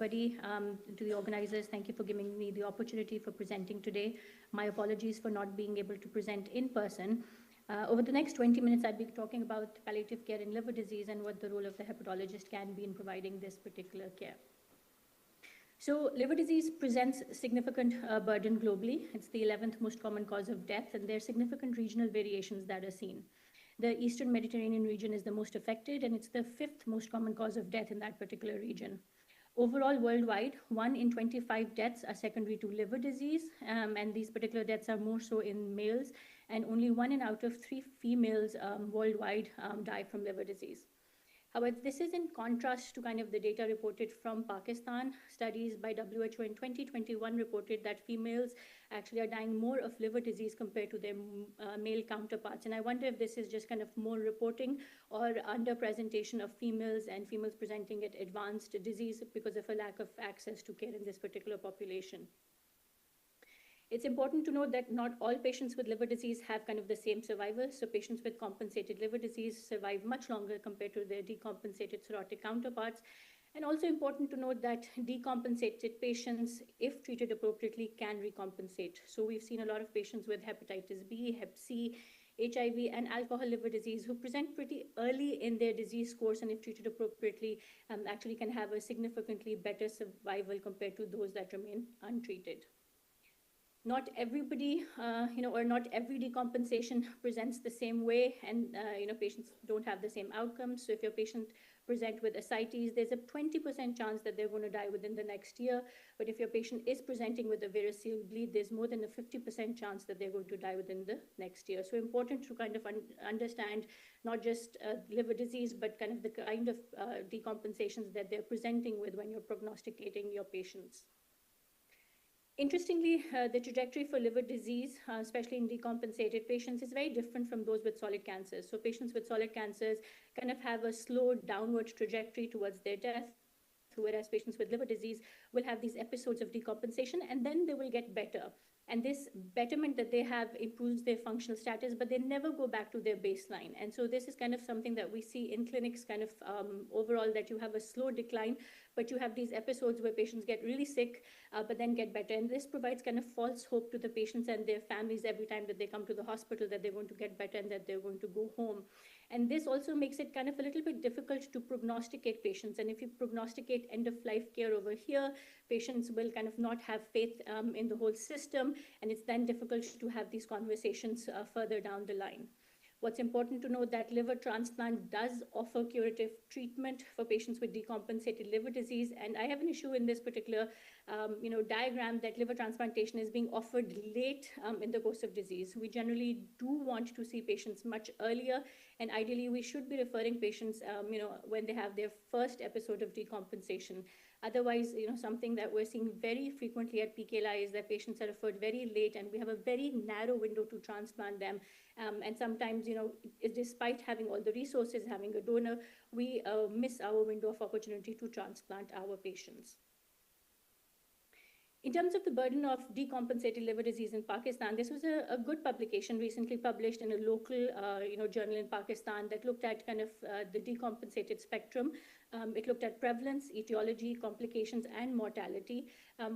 everybody. To the organizers, thank you for giving me the opportunity for presenting today. My apologies for not being able to present in person. Over the next 20 minutes, I'll be talking about palliative care in liver disease and what the role of the hepatologist can be in providing this particular care. So liver disease presents significant burden globally. It's the 11th most common cause of death, and there are significant regional variations that are seen. The Eastern Mediterranean region is the most affected, and it's the 5th most common cause of death in that particular region. Overall, worldwide, 1 in 25 deaths are secondary to liver disease, and these particular deaths are more so in males, and only 1 out of 3 females worldwide die from liver disease. However, this is in contrast to kind of the data reported from Pakistan. Studies by WHO in 2021 reported that females actually are dying more of liver disease compared to their male counterparts. And I wonder if this is just kind of more reporting or underrepresentation of females and females presenting at advanced disease because of a lack of access to care in this particular population. It's important to note that not all patients with liver disease have kind of the same survival. So patients with compensated liver disease survive much longer compared to their decompensated cirrhotic counterparts. And also important to note that decompensated patients, if treated appropriately, can recompensate. So we've seen a lot of patients with hepatitis B, hep C, HIV, and alcohol liver disease who present pretty early in their disease course, and if treated appropriately, actually can have a significantly better survival compared to those that remain untreated. Not everybody, or not every decompensation presents the same way, and patients don't have the same outcomes. So if your patient present with ascites, there's a 20% chance that they're going to die within the next year. But if your patient is presenting with a variceal bleed, there's more than a 50% chance that they're going to die within the next year. So important to kind of understand not just liver disease, but kind of the kind of decompensations that they're presenting with when you're prognosticating your patients. Interestingly, the trajectory for liver disease, especially in decompensated patients, is very different from those with solid cancers. So patients with solid cancers kind of have a slow downward trajectory towards their death, whereas patients with liver disease will have these episodes of decompensation, and then they will get better. And this betterment that they have improves their functional status, but they never go back to their baseline. And so this is kind of something that we see in clinics kind of overall, that you have a slow decline, but you have these episodes where patients get really sick, but then get better. And this provides kind of false hope to the patients and their families every time that they come to the hospital that they're going to get better and that they're going to go home. And this also makes it kind of a little bit difficult to prognosticate patients. And if you prognosticate end-of-life care over here, patients will kind of not have faith in the whole system, and it's then difficult to have these conversations further down the line. What's important to note that liver transplant does offer curative treatment for patients with decompensated liver disease. And I have an issue in this particular diagram that liver transplantation is being offered late in the course of disease. We generally do want to see patients much earlier, and ideally we should be referring patients when they have their first episode of decompensation. Otherwise, something that we're seeing very frequently at PKLI is that patients are referred very late, and we have a very narrow window to transplant them. And sometimes, despite having all the resources, having a donor, we miss our window of opportunity to transplant our patients. In terms of the burden of decompensated liver disease in Pakistan, this was a good publication recently published in a local journal in Pakistan that looked at kind of the decompensated spectrum. It looked at prevalence, etiology, complications, and mortality.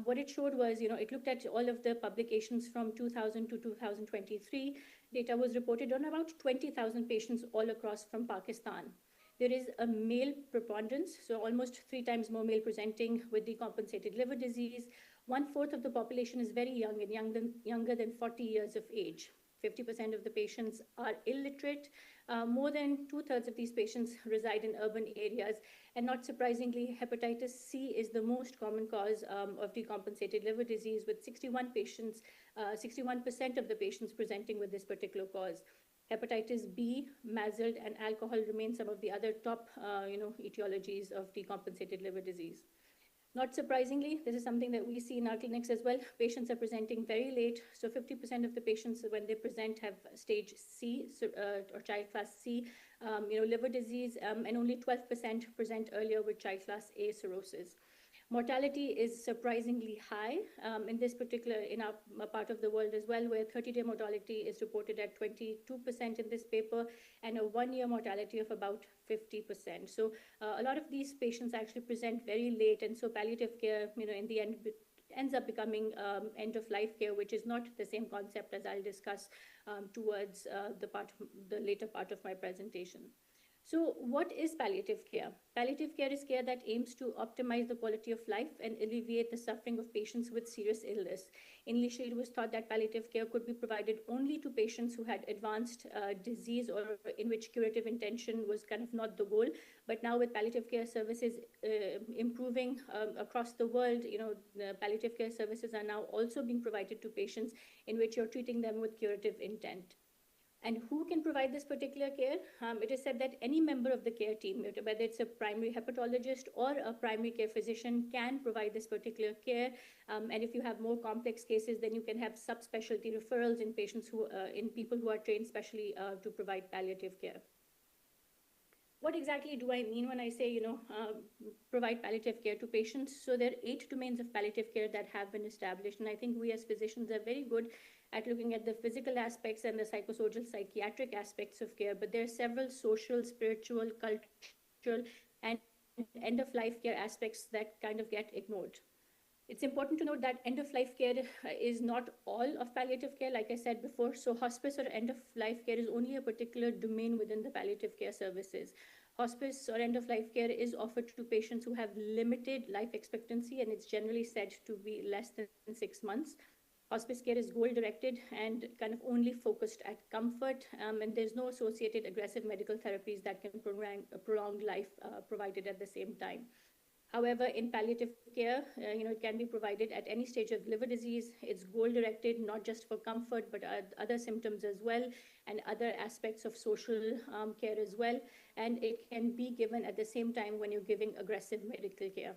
What it showed was, it looked at all of the publications from 2000 to 2023. Data was reported on about 20,000 patients all across from Pakistan. There is a male preponderance, so almost 3 times more male presenting with decompensated liver disease. 1/4 of the population is very young and younger than 40 years of age. 50% of the patients are illiterate. More than 2/3 of these patients reside in urban areas. And not surprisingly, hepatitis C is the most common cause of decompensated liver disease, with 61% of the patients presenting with this particular cause. Hepatitis B, MASLD, and alcohol remain some of the other top etiologies of decompensated liver disease. Not surprisingly, this is something that we see in our clinics as well. Patients are presenting very late. So 50% of the patients when they present have stage C or child class C, liver disease, and only 12% present earlier with child class A cirrhosis. Mortality is surprisingly high in this particular, in our part of the world as well, where 30-day mortality is reported at 22% in this paper, and a one-year mortality of about 50%. So a lot of these patients actually present very late, and so palliative care, in the end, ends up becoming end-of-life care, which is not the same concept as I'll discuss towards the later part of my presentation. So what is palliative care? Palliative care is care that aims to optimize the quality of life and alleviate the suffering of patients with serious illness. Initially, it was thought that palliative care could be provided only to patients who had advanced disease or in which curative intention was kind of not the goal. But now with palliative care services improving across the world, the palliative care services are now also being provided to patients in which you're treating them with curative intent. And who can provide this particular care? It is said that any member of the care team, whether it's a primary hepatologist or a primary care physician, can provide this particular care. And if you have more complex cases, then you can have subspecialty referrals in people who are trained specially to provide palliative care. What exactly do I mean when I say, provide palliative care to patients? So there are 8 domains of palliative care that have been established. And I think we as physicians are very good at looking at the physical aspects and the psychosocial, psychiatric aspects of care. But there are several social, spiritual, cultural, and end-of-life care aspects that kind of get ignored. It's important to note that end-of-life care is not all of palliative care, like I said before. So hospice or end-of-life care is only a particular domain within the palliative care services. Hospice or end-of-life care is offered to patients who have limited life expectancy, and it's generally said to be less than 6 months. Hospice care is goal-directed and kind of only focused at comfort, and there's no associated aggressive medical therapies that can prolong life provided at the same time. However, in palliative care, it can be provided at any stage of liver disease. It's goal-directed, not just for comfort, but other symptoms as well, and other aspects of social care as well. And it can be given at the same time when you're giving aggressive medical care.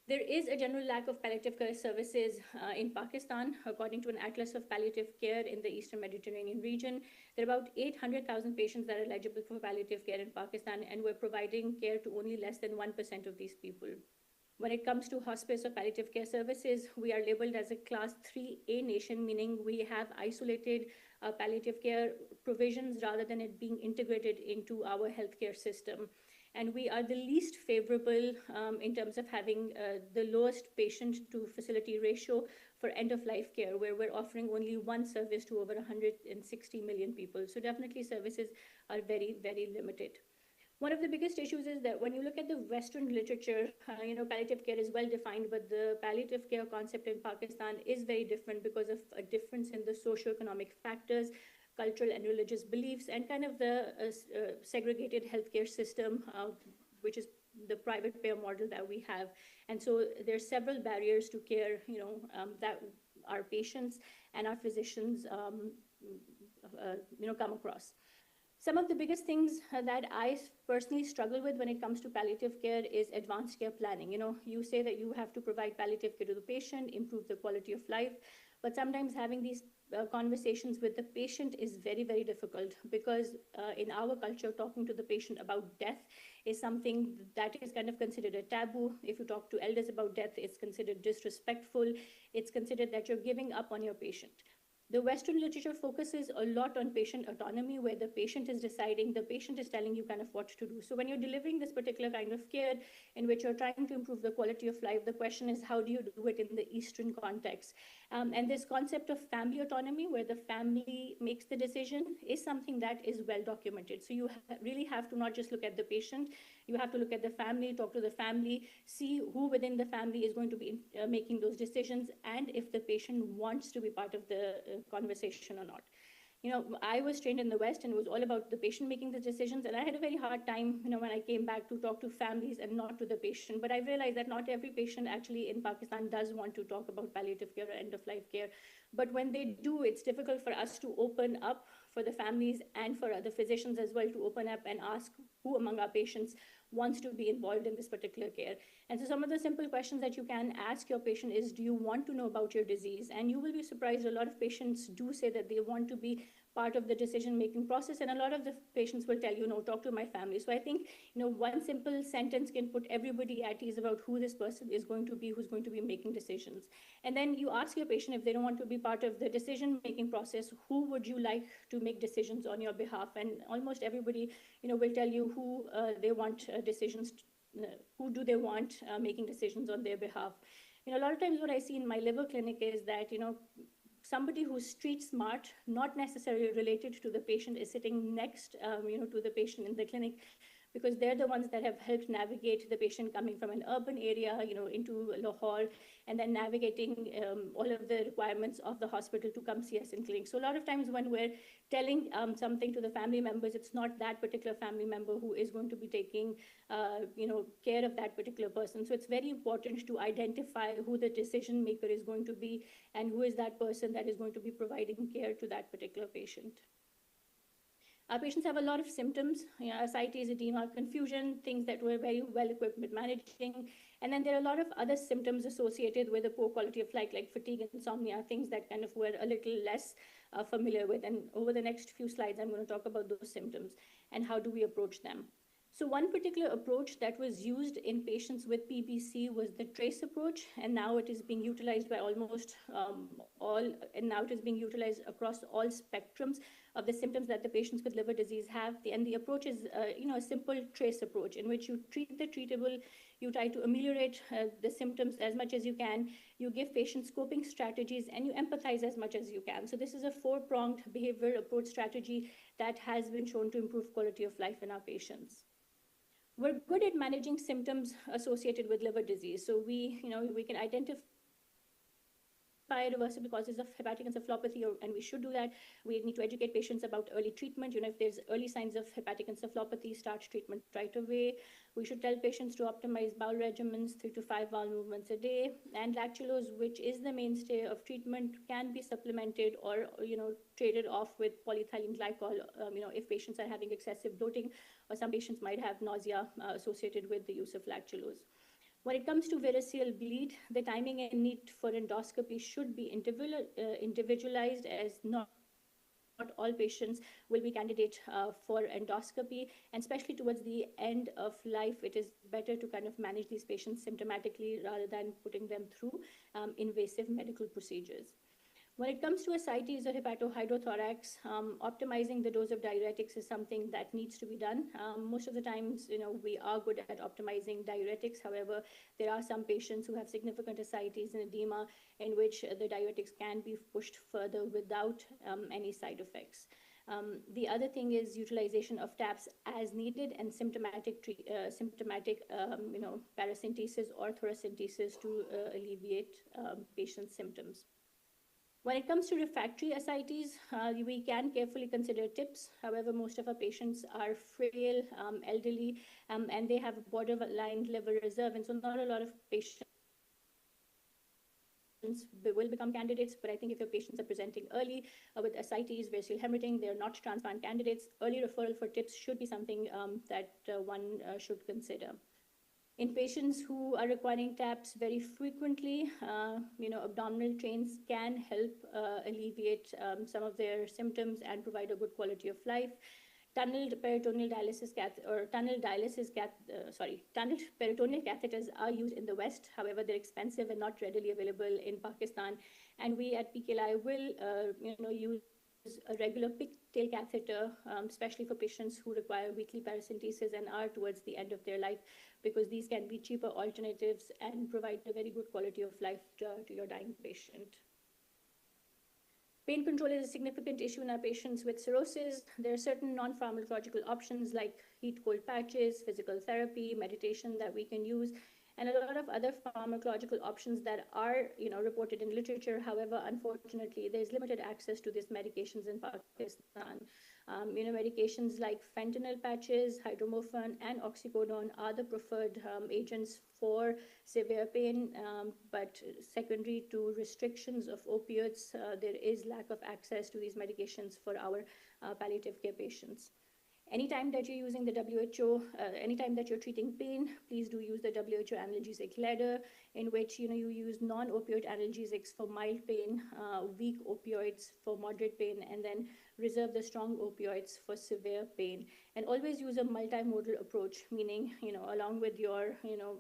There is a general lack of palliative care services in Pakistan. According to an atlas of palliative care in the Eastern Mediterranean region, there are about 800,000 patients that are eligible for palliative care in Pakistan, and we're providing care to only less than 1% of these people. When it comes to hospice or palliative care services, we are labeled as a Class 3A nation, meaning we have isolated palliative care provisions rather than it being integrated into our healthcare system. And we are the least favorable in terms of having the lowest patient to facility ratio for end-of-life care, where we're offering only one service to over 160 million people. So definitely services are very, very limited. One of the biggest issues is that when you look at the Western literature, palliative care is well defined, but the palliative care concept in Pakistan is very different because of a difference in the socioeconomic factors, cultural and religious beliefs, and kind of the segregated healthcare system, which is the private payer model that we have. And so there are several barriers to care, that our patients and our physicians, come across. Some of the biggest things that I personally struggle with when it comes to palliative care is advanced care planning. You say that you have to provide palliative care to the patient, improve the quality of life, but sometimes having these conversations with the patient is very, very difficult because in our culture, talking to the patient about death is something that is kind of considered a taboo. If you talk to elders about death, it's considered disrespectful. It's considered that you're giving up on your patient. The Western literature focuses a lot on patient autonomy, where the patient is deciding, the patient is telling you kind of what to do. So when you're delivering this particular kind of care in which you're trying to improve the quality of life, the question is, how do you do it in the Eastern context? And this concept of family autonomy, where the family makes the decision, is something that is well documented. So you really have to not just look at the patient, you have to look at the family, talk to the family, see who within the family is going to be making those decisions, and if the patient wants to be part of the conversation or not. I was trained in the West, and it was all about the patient making the decisions. And I had a very hard time, when I came back to talk to families and not to the patient. But I realized that not every patient actually in Pakistan does want to talk about palliative care or end-of-life care. But when they do, it's difficult for us to open up for the families and for other physicians as well to open up and ask who among our patients wants to be involved in this particular care. And so some of the simple questions that you can ask your patient is, do you want to know about your disease? And you will be surprised, a lot of patients do say that they want to be part of the decision-making process. And a lot of the patients will tell you, no, talk to my family. So I think, one simple sentence can put everybody at ease about who this person is going to be, who's going to be making decisions. And then you ask your patient if they don't want to be part of the decision-making process, who would you like to make decisions on your behalf? And almost everybody, will tell you who they want decisions, who do they want making decisions on their behalf. A lot of times what I see in my liver clinic is that, somebody who's street smart, not necessarily related to the patient, is sitting next, to the patient in the clinic, because they're the ones that have helped navigate the patient coming from an urban area, into Lahore, and then navigating all of the requirements of the hospital to come see us in clinic. So a lot of times when we're telling something to the family members, it's not that particular family member who is going to be taking, care of that particular person. So it's very important to identify who the decision maker is going to be and who is that person that is going to be providing care to that particular patient. Our patients have a lot of symptoms, ascites, edema, confusion, things that we're very well equipped with managing. And then there are a lot of other symptoms associated with a poor quality of life, like fatigue, insomnia, things that kind of we're a little less familiar with. And over the next few slides, I'm going to talk about those symptoms and how do we approach them. So one particular approach that was used in patients with PBC was the TRACE approach, and now it is being utilized by almost now it is being utilized across all spectrums of the symptoms that the patients with liver disease have. And the approach is, a simple TRACE approach in which you treat the treatable, you try to ameliorate the symptoms as much as you can, you give patients coping strategies, and you empathize as much as you can. So this is a four-pronged behavioral approach strategy that has been shown to improve quality of life in our patients. We're good at managing symptoms associated with liver disease. So we can identify reversible causes of hepatic encephalopathy, and we should do that. We need to educate patients about early treatment. If there's early signs of hepatic encephalopathy, start treatment right away. We should tell patients to optimize bowel regimens, 3 to 5 bowel movements a day. And lactulose, which is the mainstay of treatment, can be supplemented or traded off with polyethylene glycol. If patients are having excessive bloating, or some patients might have nausea associated with the use of lactulose. When it comes to variceal bleed, the timing and need for endoscopy should be individualized, as not all patients will be candidate for endoscopy, and especially towards the end of life, it is better to kind of manage these patients symptomatically rather than putting them through invasive medical procedures. When it comes to ascites or hepatohydrothorax, optimizing the dose of diuretics is something that needs to be done. Most of the times, we are good at optimizing diuretics. However, there are some patients who have significant ascites and edema in which the diuretics can be pushed further without any side effects. The other thing is utilization of TAPS as needed and symptomatic paracentesis or thoracentesis to alleviate patients' symptoms. When it comes to refractory ascites, we can carefully consider TIPS. However, most of our patients are frail, elderly, and they have borderline liver reserve, and so not a lot of patients will become candidates. But I think if your patients are presenting early with ascites, variceal hemorrhaging, they're not transplant candidates, early referral for TIPS should be something that one should consider. In patients who are requiring TAPS very frequently, abdominal trains can help alleviate some of their symptoms and provide a good quality of life. Tunneled peritoneal catheters are used in the West. However, they're expensive and not readily available in Pakistan. And we at PKLI will, use a regular pigtail catheter, especially for patients who require weekly paracentesis and are towards the end of their life, because these can be cheaper alternatives and provide a very good quality of life to your dying patient. Pain control is a significant issue in our patients with cirrhosis. There are certain non-pharmacological options like heat-cold patches, physical therapy, meditation that we can use, and a lot of other pharmacological options that are reported in literature. However, unfortunately, there's limited access to these medications in Pakistan. Medications like fentanyl patches, hydromorphone, and oxycodone are the preferred agents for severe pain, but secondary to restrictions of opioids, there is lack of access to these medications for our palliative care patients. Anytime that you're using the WHO, anytime that you're treating pain, please do use the WHO analgesic ladder, in which you use non-opioid analgesics for mild pain, weak opioids for moderate pain, and then reserve the strong opioids for severe pain. And always use a multimodal approach, meaning along with your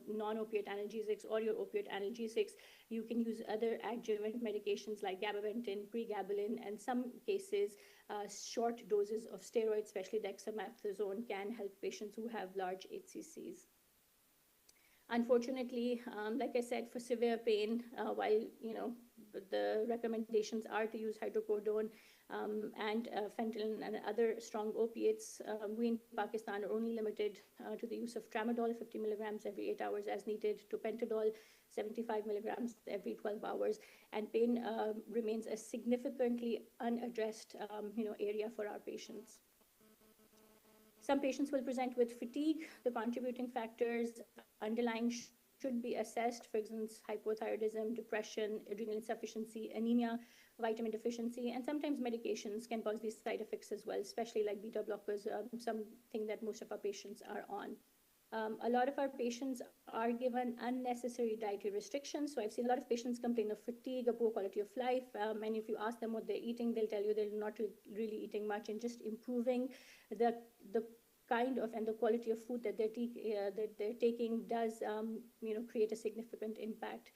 non-opioid analgesics or your opioid analgesics, you can use other adjuvant medications like gabapentin, pregabalin, and some cases short doses of steroids, especially dexamethasone, can help patients who have large HCCs. Unfortunately, like I said, for severe pain, while the recommendations are to use hydrocodone and fentanyl and other strong opiates, we in Pakistan are only limited to the use of tramadol, 50 milligrams every 8 hours as needed, to pentadol, 75 milligrams every 12 hours, and pain remains a significantly unaddressed area for our patients. Some patients will present with fatigue. The contributing factors underlying should be assessed, for instance, hypothyroidism, depression, adrenal insufficiency, anemia, vitamin deficiency, and sometimes medications can cause these side effects as well, especially like beta blockers, something that most of our patients are on. A lot of our patients are given unnecessary dietary restrictions. So I've seen a lot of patients complain of fatigue, a poor quality of life. And if you ask them what they're eating, they'll tell you they're not really eating much, and just improving the kind of and the quality of food that they're taking does create a significant impact.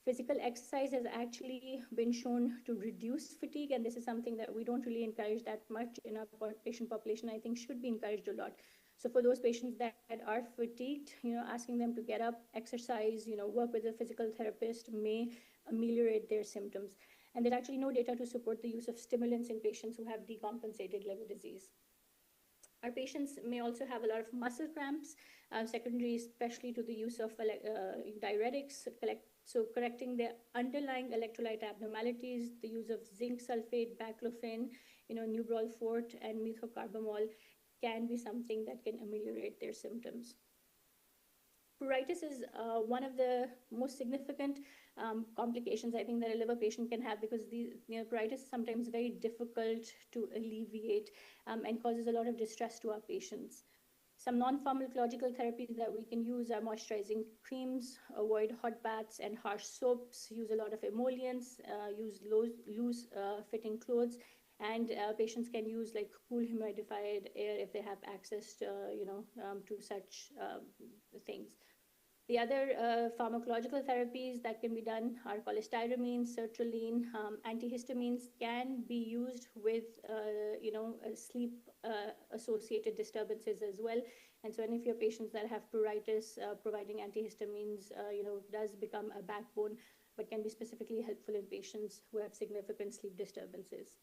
Physical exercise has actually been shown to reduce fatigue, and this is something that we don't really encourage that much in our patient population. I think should be encouraged a lot. So for those patients that are fatigued, asking them to get up, exercise, work with a physical therapist may ameliorate their symptoms. And there's actually no data to support the use of stimulants in patients who have decompensated liver disease. Our patients may also have a lot of muscle cramps, secondary especially to the use of diuretics, so correcting their underlying electrolyte abnormalities, the use of zinc sulfate, baclofen, Nubrol Forte, and methocarbamol can be something that can ameliorate their symptoms. Pruritus is one of the most significant complications I think that a liver patient can have, because pruritus is sometimes very difficult to alleviate and causes a lot of distress to our patients. Some non-pharmacological therapies that we can use are moisturizing creams, avoid hot baths and harsh soaps, use a lot of emollients, use loose fitting clothes, and patients can use like cool humidified air if they have access to, to such things. The other pharmacological therapies that can be done are cholestyramine, sertraline, antihistamines can be used with, sleep-associated disturbances as well. And so any of your patients that have pruritus, providing antihistamines, does become a backbone, but can be specifically helpful in patients who have significant sleep disturbances.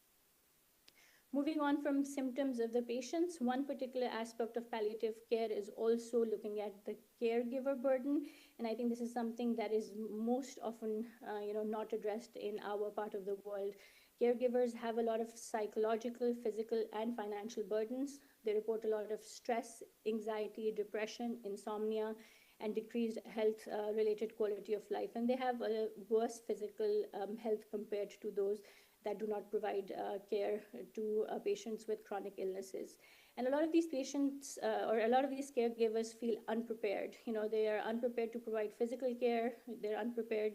Moving on from symptoms of the patients, one particular aspect of palliative care is also looking at the caregiver burden. And I think this is something that is most often, not addressed in our part of the world. Caregivers have a lot of psychological, physical, and financial burdens. They report a lot of stress, anxiety, depression, insomnia, and decreased health-related quality of life. And they have a worse physical health compared to those that do not provide care to patients with chronic illnesses. And a lot of these patients or a lot of these caregivers feel unprepared. They are unprepared to provide physical care. They're unprepared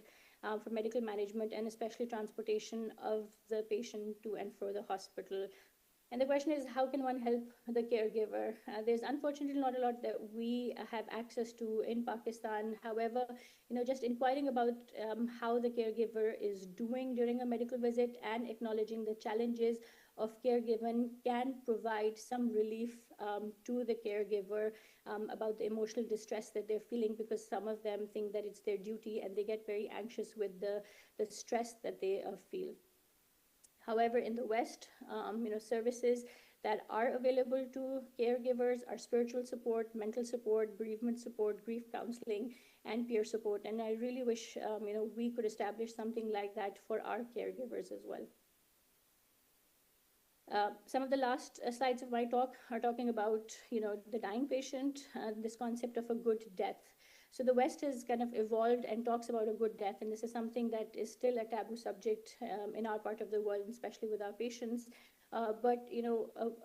for medical management and especially transportation of the patient to and fro the hospital. And the question is, how can one help the caregiver? There's unfortunately not a lot that we have access to in Pakistan. However, just inquiring about how the caregiver is doing during a medical visit and acknowledging the challenges of caregiving can provide some relief to the caregiver about the emotional distress that they're feeling, because some of them think that it's their duty and they get very anxious with the stress that they feel. However, in the West, services that are available to caregivers are spiritual support, mental support, bereavement support, grief counseling, and peer support. And I really wish, we could establish something like that for our caregivers as well. Some of the last slides of my talk are talking about, the dying patient, this concept of a good death. So the West has kind of evolved and talks about a good death, and this is something that is still a taboo subject in our part of the world, especially with our patients. But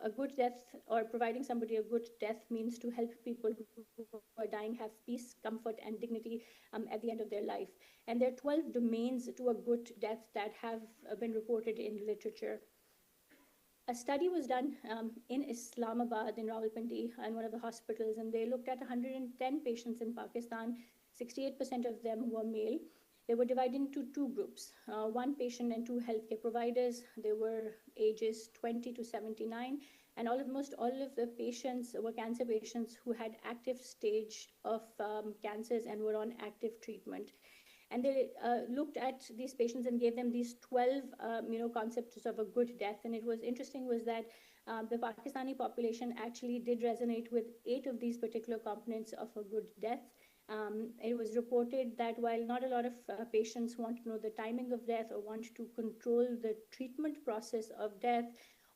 a good death, or providing somebody a good death, means to help people who are dying have peace, comfort, and dignity at the end of their life. And there are 12 domains to a good death that have been reported in literature. A study was done in Islamabad, in Rawalpindi, in one of the hospitals, and they looked at 110 patients in Pakistan. 68% of them were male. They were divided into two groups, one patient and two healthcare providers. They were ages 20 to 79, and almost all of the patients were cancer patients who had active stage of cancers and were on active treatment. And they looked at these patients and gave them these 12 concepts of a good death. And it was interesting was that the Pakistani population actually did resonate with 8 of these particular components of a good death. It was reported that while not a lot of patients want to know the timing of death or want to control the treatment process of death,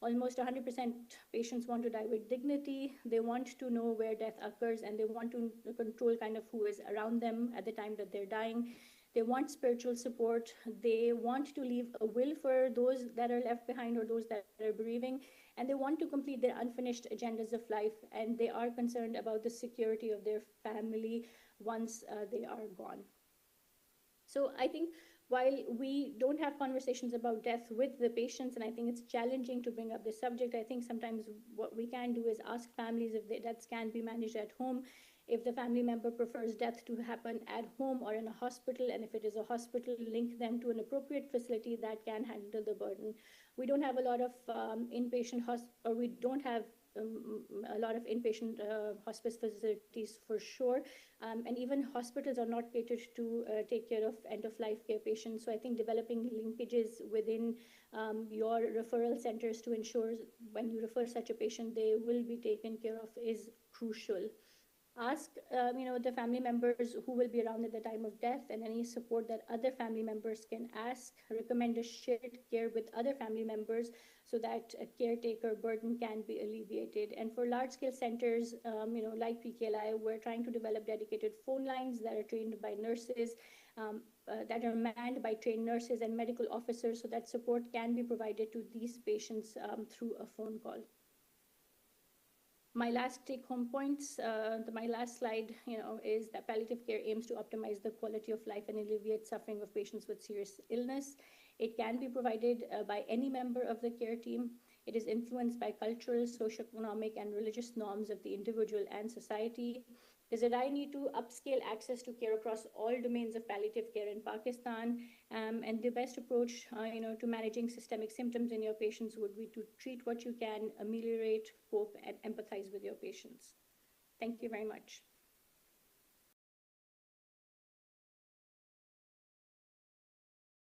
almost 100% patients want to die with dignity. They want to know where death occurs, and they want to control kind of who is around them at the time that they're dying. They want spiritual support. They want to leave a will for those that are left behind or those that are bereaving. And they want to complete their unfinished agendas of life. And they are concerned about the security of their family once they are gone. So I think while we don't have conversations about death with the patients, and I think it's challenging to bring up this subject, I think sometimes what we can do is ask families if their deaths can be managed at home, if the family member prefers death to happen at home or in a hospital, and if it is a hospital, link them to an appropriate facility that can handle the burden. We don't have a lot of we don't have a lot of inpatient hospice facilities for sure. And even hospitals are not catered to take care of end-of-life care patients. So I think developing linkages within your referral centers to ensure when you refer such a patient, they will be taken care of is crucial. Ask the family members who will be around at the time of death, and any support that other family members can ask. Recommend a shared care with other family members so that a caretaker burden can be alleviated. And for large scale centers like PKLI, we're trying to develop dedicated phone lines that are trained by nurses, that are manned by trained nurses and medical officers, so that support can be provided to these patients through a phone call. My last take-home points, my last slide, is that palliative care aims to optimize the quality of life and alleviate suffering of patients with serious illness. It can be provided by any member of the care team. It is influenced by cultural, socioeconomic, and religious norms of the individual and society. There's a dire need to upscale access to care across all domains of palliative care in Pakistan. And the best approach, to managing systemic symptoms in your patients would be to treat what you can, ameliorate, cope, and empathize with your patients. Thank you very much.